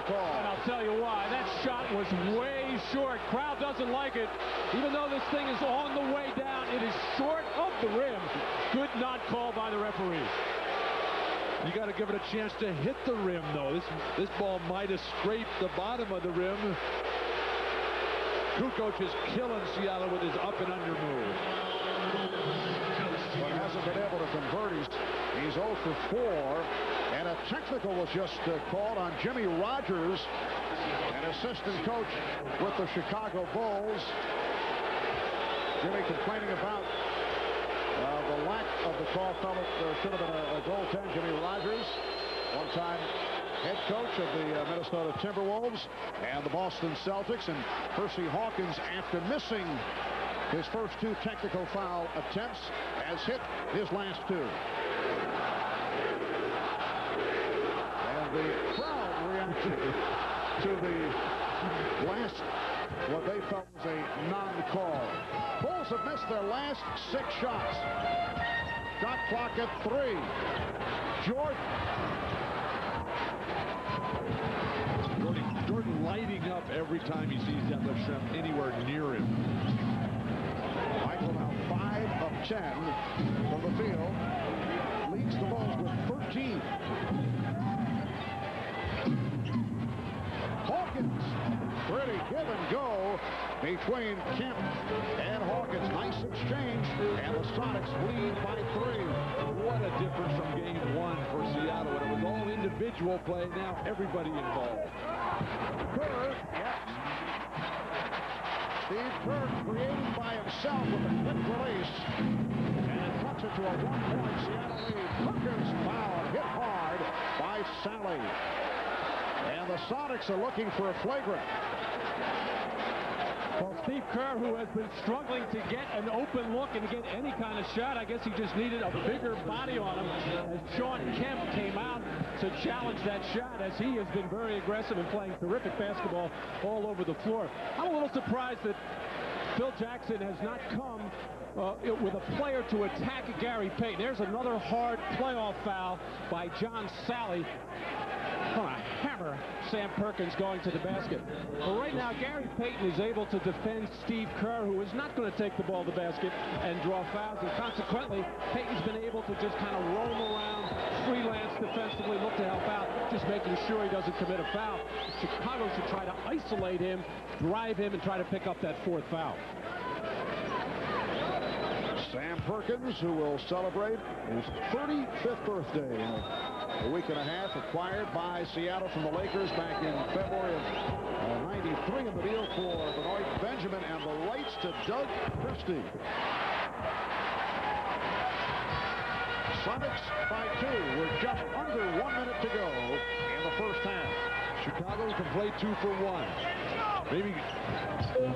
call. And I'll tell you why. That shot was way short. Crowd doesn't like it. Even though this thing is on the way down, it is short of the rim. Good not call by the referee. You got to give it a chance to hit the rim, though. This ball might have scraped the bottom of the rim. Kukoc is killing Seattle with his up and under move. But hasn't been able to convert. He's 0 for 4. And a technical was just called on Jimmy Rogers, an assistant coach with the Chicago Bulls. Jimmy complaining about the lack of the call. Felt there should have been a goaltend. Jimmy Rogers, one-time head coach of the Minnesota Timberwolves and the Boston Celtics. And Percy Hawkins, after missing his first 2 technical foul attempts, has hit his last 2. And the crowd reacted to the last, what they felt was a non-call. Bulls have missed their last 6 shots. Shot clock at 3. Jordan lighting up every time he sees that left shrimp anywhere near him. Michael now 5 of 10 from the field. Leads the Bulls with 13. Hawkins, pretty give and go between Kemp and Hawkins. Nice exchange, and the Sonics lead by 3. What a difference from game 1 for Seattle. It was all individual play. Now everybody involved. Kerr, yep. Steve Kerr creating by himself with a quick release, and cuts it to a 1-point Seattle lead. Perkins fouled, hit hard by Sally. And the Sonics are looking for a flagrant. Well, Steve Kerr, who has been struggling to get an open look and get any kind of shot, I guess he just needed a bigger body on him as Sean Kemp came out to challenge that shot, as he has been very aggressive and playing terrific basketball all over the floor. I'm a little surprised that Phil Jackson has not come with a player to attack Gary Payton. There's another hard playoff foul by John Sally. Hammer Sam Perkins going to the basket. But right now, Gary Payton is able to defend Steve Kerr, who is not going to take the ball to the basket and draw fouls. And consequently, Payton's been able to just kind of roam around, freelance defensively, look to help out, just making sure he doesn't commit a foul. Chicago should try to isolate him, drive him, and try to pick up that 4th foul. Sam Perkins, who will celebrate his 35th birthday in a week and a half, acquired by Seattle from the Lakers back in February of '93 in the deal for Benoit Benjamin and the rights to Doug Christie. Sonics by 2. We're just under 1 minute to go in the first half. Chicago can play 2 for 1. Maybe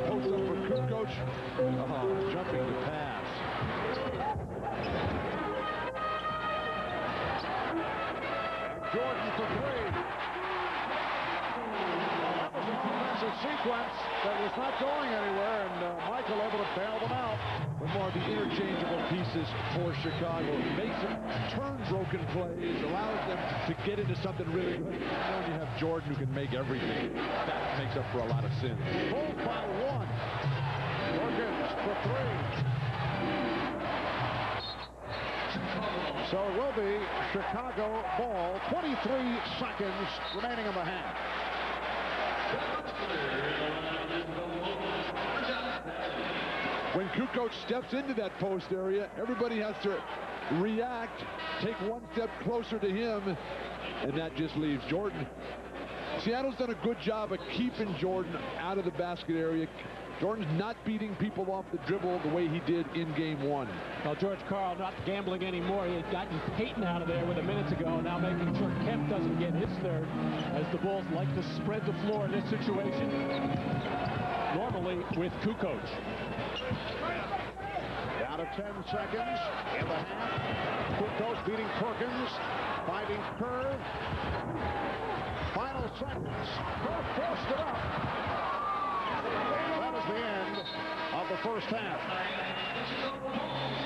post up for Kukoc. Jumping the pass. Jordan for 3. That was a defensive sequence that was not going anywhere, and Michael able to bail them out. But more of the interchangeable pieces for Chicago. Makes them turn broken plays, allows them to get into something really good. Now you have Jordan who can make everything. That makes up for a lot of sins. Pulled by 1. Perkins for 3. So it will be Chicago ball. 23 seconds remaining in the half. When Kukoc steps into that post area, everybody has to react, take 1 step closer to him, and that just leaves Jordan. Seattle's done a good job of keeping Jordan out of the basket area. Jordan's not beating people off the dribble the way he did in game 1. Well, George Karl not gambling anymore. He had gotten Payton out of there with a minute to go, now making sure Kemp doesn't get his 3rd, as the Bulls like to spread the floor in this situation. Normally with Kukoc. Down to 10 seconds in the half. Kukoc beating Perkins, fighting Kerr. Final seconds. Kerr forced it up. And that is the end of the first half.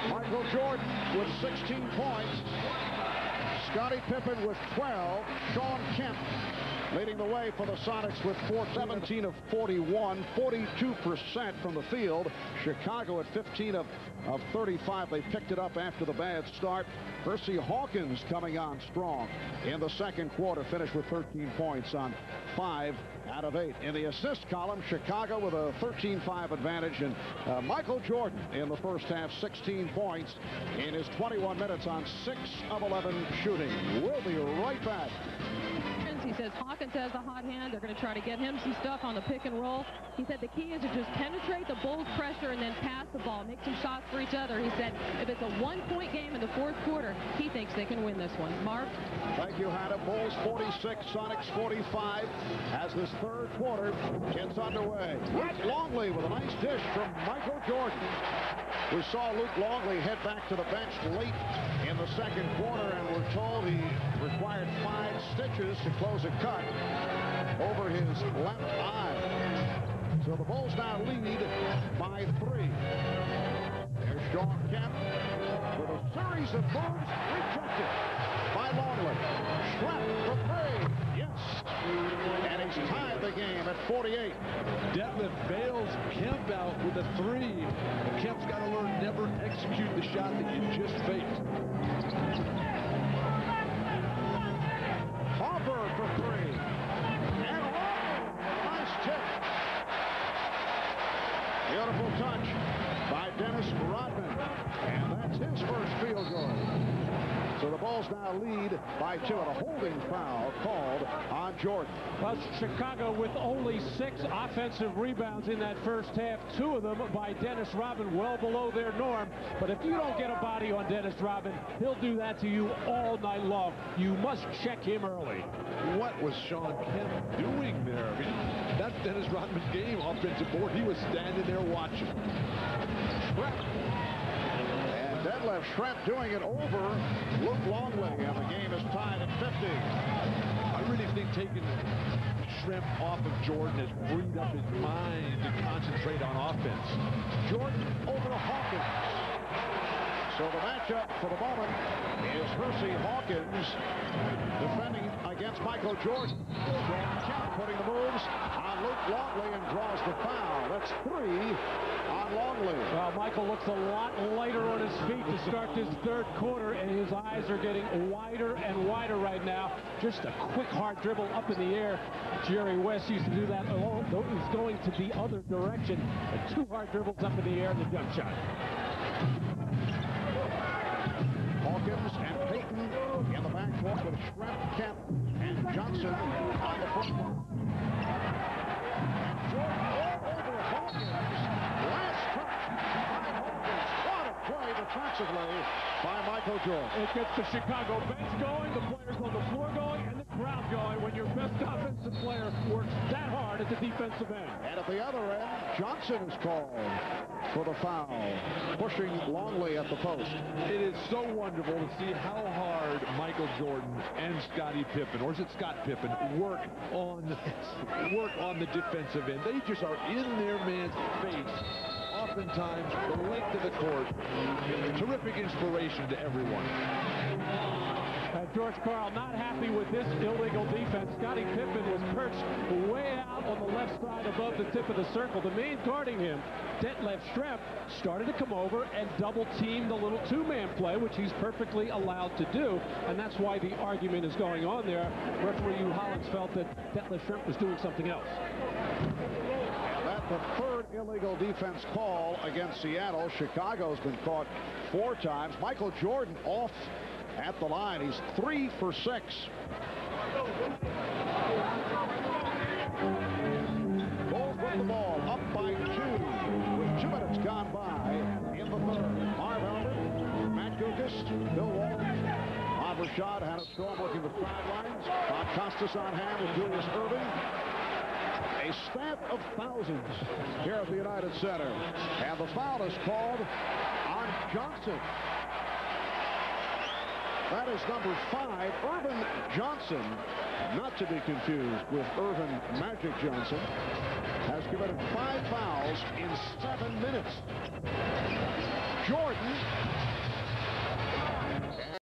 Michael Jordan with 16 points. Scottie Pippen with 12. Sean Kemp leading the way for the Sonics with 17 of 41, 42% from the field. Chicago at 15 of 35. They picked it up after the bad start. Percy Hawkins coming on strong in the second quarter, finished with 13 points on 5 out of 8. In the assist column, Chicago with a 13-5 advantage, and Michael Jordan in the first half, 16 points in his 21 minutes on 6 of 11 shooting. We'll be right back. He says Hawkins has the hot hand. They're going to try to get him some stuff on the pick and roll. He said the key is to just penetrate the Bulls' pressure and then pass the ball, make some shots for each other. He said if it's a one-point game in the fourth quarter, he thinks they can win this one. Marv? Thank you, Hannah. Bulls 46, Sonics 45 as this third quarter gets underway. Luke Longley with a nice dish from Michael Jordan. We saw Luke Longley head back to the bench late in the second quarter, and we're told he required 5 stitches to close a cut over his left eye. So the Bulls now lead by 3. There's Sean Kemp with a series of moves rejected by Longley. Schlepp for 3. Yes. And he's tied the game at 48. Detlef bails Kemp out with a 3. But Kemp's got to learn never execute the shot that you just faked. Hopper for 3. And nice tip. Beautiful touch by Dennis Rodman. And that's his first field goal. So the Bulls now lead by 2, and a holding foul called on Jordan. Well, Chicago with only 6 offensive rebounds in that first half, 2 of them by Dennis Rodman, well below their norm. But if you don't get a body on Dennis Rodman, he'll do that to you all night long. You must check him early. What was Sean Kemp doing there? I mean, that's Dennis Rodman's game, offensive board. He was standing there watching. Detlef Schrempf doing it over Luke Longley, and the game is tied at 50. I really think taking Schrempf off of Jordan has freed up his mind to concentrate on offense. Jordan over Hawkins. So the matchup for the moment is Percy Hawkins defending against Michael Jordan. Sean Kemp putting the moves on Luke Longley and draws the foul. That's 3 on Longley. Well, Michael looks a lot lighter on his feet to start this third quarter, and his eyes are getting wider and wider right now. Just a quick, hard dribble up in the air. Jerry West used to do that. Though he's going to the other direction. 2 hard dribbles up in the air and the jump shot. Hawkins and Payton in the backcourt with Schrempf, Kemp, and Johnson on the front line. And Jordan all over Hawkins. Last touch by Hawkins. What a play defensively by Michael Jordan. It gets the Chicago bench going, the players on the floor going, and the crowd going when your best offensive player works that hard at the defensive end. And at the other end, Johnson is called for the foul, pushing Longley at the post. It is so wonderful to see how hard Michael Jordan and Scottie Pippen, or is it Scott Pippen, work on the defensive end. They just are in their man's face. Oftentimes, the length of the court, terrific inspiration to everyone. George Karl not happy with this illegal defense. Scottie Pippen was perched way out on the left side above the tip of the circle. The man guarding him, Detlef Schrempf, started to come over and double-team the little 2-man play, which he's perfectly allowed to do, and that's why the argument is going on there. Referee Hugh Hollins felt that Detlef Schrempf was doing something else. That's the 3rd illegal defense call against Seattle. Chicago's been caught 4 times. Michael Jordan off at the line. He's 3 for 6. Bulls with the ball up by 2 with 2 minutes gone by in the third. Marv Albert, Matt Gukas, Bill Walton, Bob Rashad, Hannah Storm working the sidelines. Bob Costas on hand with Julius Irving. A staff of thousands here at the United Center. And the foul is called on Johnson. That is number 5, Irvin Johnson, not to be confused with Irvin Magic Johnson, has committed 5 fouls in 7 minutes. Jordan